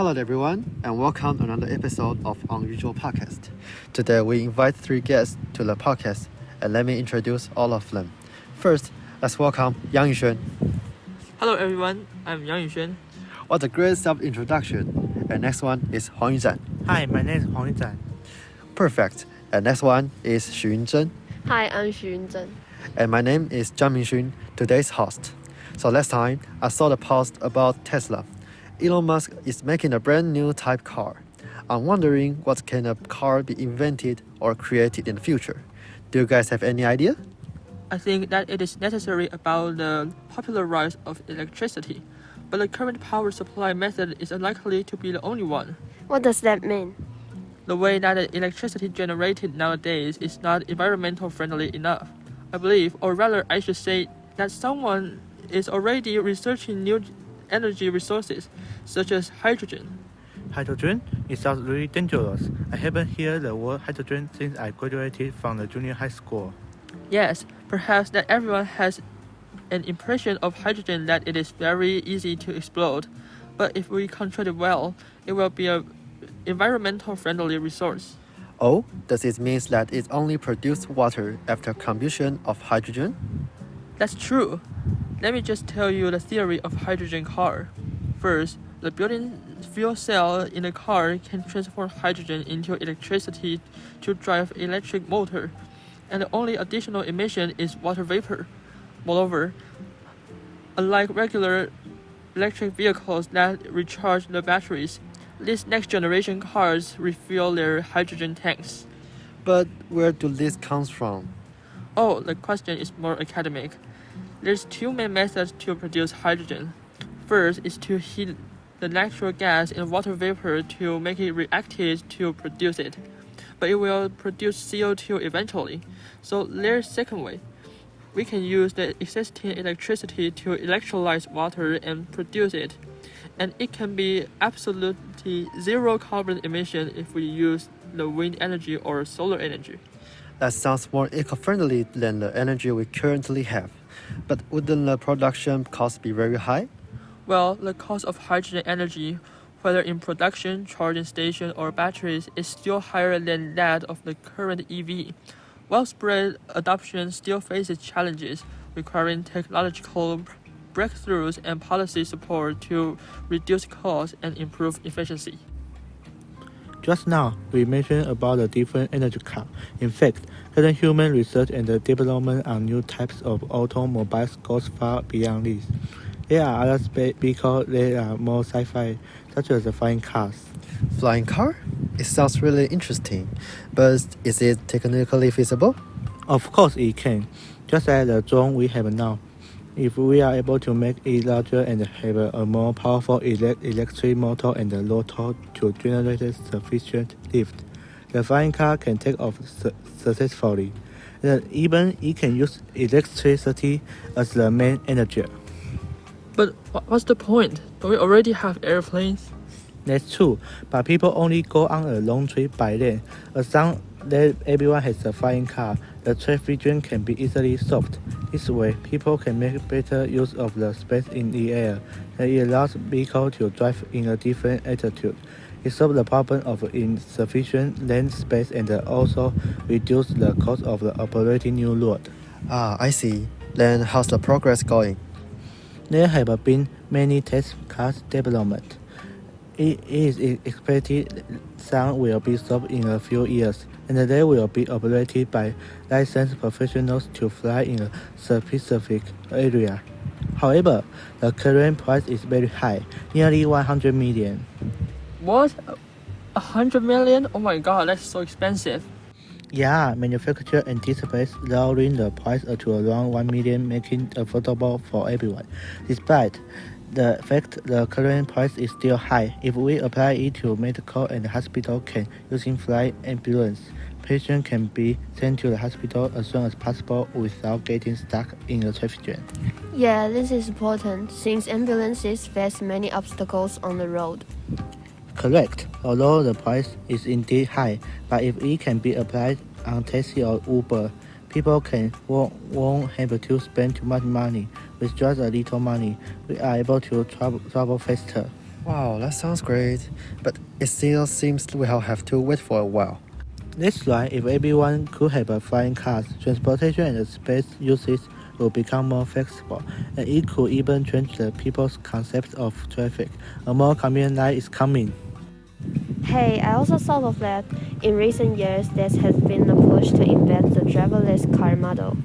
Hello everyone, and welcome to another episode of Unusual Podcast. Today we invite three guests to the podcast, and let me introduce all of them. First, let's welcome Yang Yuxuan. Hello everyone, I'm Yang Yuxuan. What a great self-introduction. And next one is Huang Yuzhan. Hi, my name is Huang Yuzhan. Perfect. And next one is Xu Yunzhen. Hi, I'm Xu Yunzhen. And my name is Zhang Mingxun, today's host. So last time, I saw the post about Tesla. Elon Musk is making a brand new type car. I'm wondering what kind of car be invented or created in the future. Do you guys have any idea? I think that it is necessary about the popular rise of electricity, but the current power supply method is unlikely to be the only one. What does that mean? The way that the electricity generated nowadays is not environmental friendly enough. I believe, or rather I should say, that someone is already researching new energy resources, such as hydrogen. Hydrogen? It sounds really dangerous. I haven't heard the word hydrogen since I graduated from the junior high school. Yes, perhaps that everyone has an impression of hydrogen that it is very easy to explode, but if we control it well, it will be an environmental friendly resource. Oh, does it mean that it only produces water after combustion of hydrogen? That's true. Let me just tell you the theory of hydrogen car. First, the built-in fuel cell in the car can transform hydrogen into electricity to drive electric motor, and the only additional emission is water vapor. Moreover, unlike regular electric vehicles that recharge the batteries, these next-generation cars refill their hydrogen tanks. But where do these come from? Oh, the question is more academic. There's two main methods to produce hydrogen. First is to heat the natural gas in water vapor to make it reactive to produce it, but it will produce CO2 eventually. So there's second way. We can use the existing electricity to electrolyze water and produce it, and it can be absolutely zero carbon emission if we use the wind energy or solar energy. That sounds more eco-friendly than the energy we currently have. But wouldn't the production cost be very high? Well, the cost of hydrogen energy, whether in production, charging station, or batteries, is still higher than that of the current EV. Widespread adoption still faces challenges, requiring technological breakthroughs and policy support to reduce costs and improve efficiency. Just now, we mentioned about the different energy car. In fact, current human research and the development on new types of automobiles goes far beyond this. There are other vehicles that are more sci-fi, such as the flying cars. Flying car? It sounds really interesting, but is it technically feasible? Of course it can, just like the drone we have now. If we are able to make it larger and have a more powerful electric motor and a rotor to generate sufficient lift, the flying car can take off successfully. And even it can use electricity as the main energy. But what's the point? Don't we already have airplanes? That's true, but people only go on a long trip by land. As long as everyone has a flying car, the traffic jam can be easily solved. This way, people can make better use of the space in the air, and it allows vehicles to drive in a different altitude. It solves the problem of insufficient land space and also reduces the cost of operating new roads. Ah, I see. Then how's the progress going? There have been many test cars development. It is expected some will be solved in a few years, and they will be operated by licensed professionals to fly in a specific area. However, the current price is very high, nearly 100 million. What? 100 million? Oh my god, that's so expensive. Yeah, manufacturer anticipates lowering the price to around 1 million, making it affordable for everyone. Despite the fact the current price is still high, if we apply it to medical and hospital can using flight ambulance, patients can be sent to the hospital as soon as possible without getting stuck in a traffic jam. Yeah, this is important since ambulances face many obstacles on the road. Correct. Although the price is indeed high, but if it can be applied on taxi or Uber, people won't have to spend too much money. With just a little money, we are able to travel faster. Wow, that sounds great, but it still seems we'll have to wait for a while. That's right, if everyone could have a flying car, transportation and space usage will become more flexible, and it could even change the people's concept of traffic. A more convenient life is coming. Hey, I also thought of that. In recent years, there has been a push to invent the driverless car model.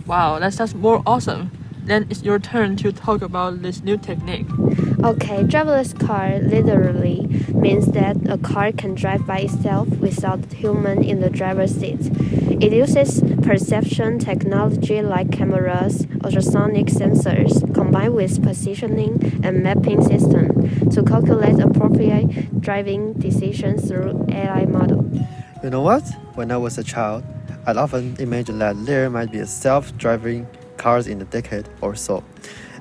Wow, that sounds more awesome. Then it's your turn to talk about this new technique. Okay, driverless car literally means that a car can drive by itself without a human in the driver's seat. It uses perception technology like cameras, ultrasonic sensors, combined with positioning and mapping system to calculate appropriate driving decisions through AI model. You know what? When I was a child, I'd often imagined that there might be a self-driving cars in a decade or so.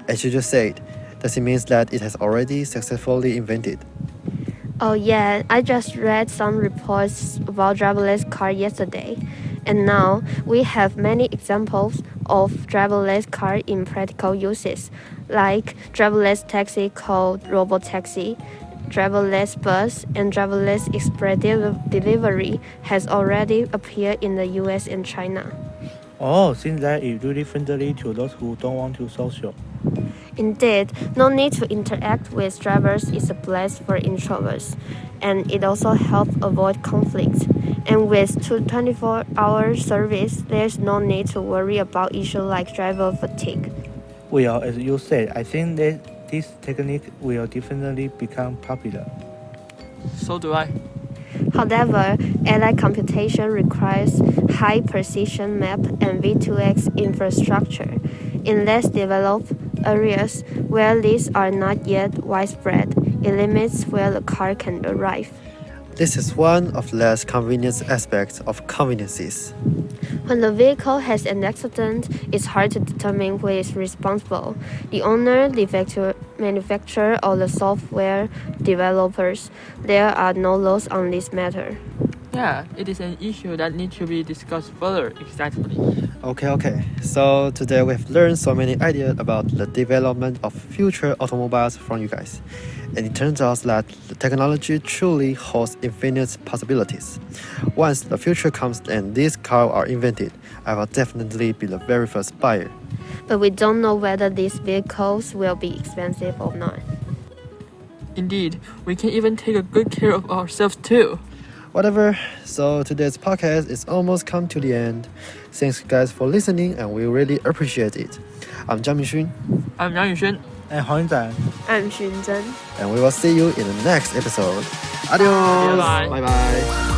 As you just said, does it mean that it has already successfully invented? Oh yeah, I just read some reports about driverless car yesterday. And now we have many examples of driverless car in practical uses, like driverless taxi called robotaxi, driverless bus, and driverless express delivery has already appeared in the US and China. Oh, seems that it's really friendly to those who don't want to social. Indeed, no need to interact with drivers is a blast for introverts, and it also helps avoid conflict. And with 24-hour service, there's no need to worry about issues like driver fatigue. Well, as you said, I think that this technique will definitely become popular. So do I. However, AI computation requires high precision map and V2X infrastructure. In less developed areas where these are not yet widespread, it limits where the car can arrive. This is one of the less convenient aspects of conveniences. When the vehicle has an accident, it's hard to determine who is responsible. The owner, the manufacturer, or the software developers. There are no laws on this matter. Yeah, it is an issue that needs to be discussed further, exactly. Okay. So today we've learned so many ideas about the development of future automobiles from you guys. And it turns out that the technology truly holds infinite possibilities. Once the future comes and these cars are invented, I will definitely be the very first buyer. But we don't know whether these vehicles will be expensive or not. Indeed, we can even take a good care of ourselves too. Whatever, so today's podcast is almost come to the end. Thanks guys for listening and we really appreciate it. I'm Zhang Minxun I'm Yang Yuxuan. And 黄云展 I'm Xun Zhen. and we will see you in the next episode. Adios! Bye. Bye bye.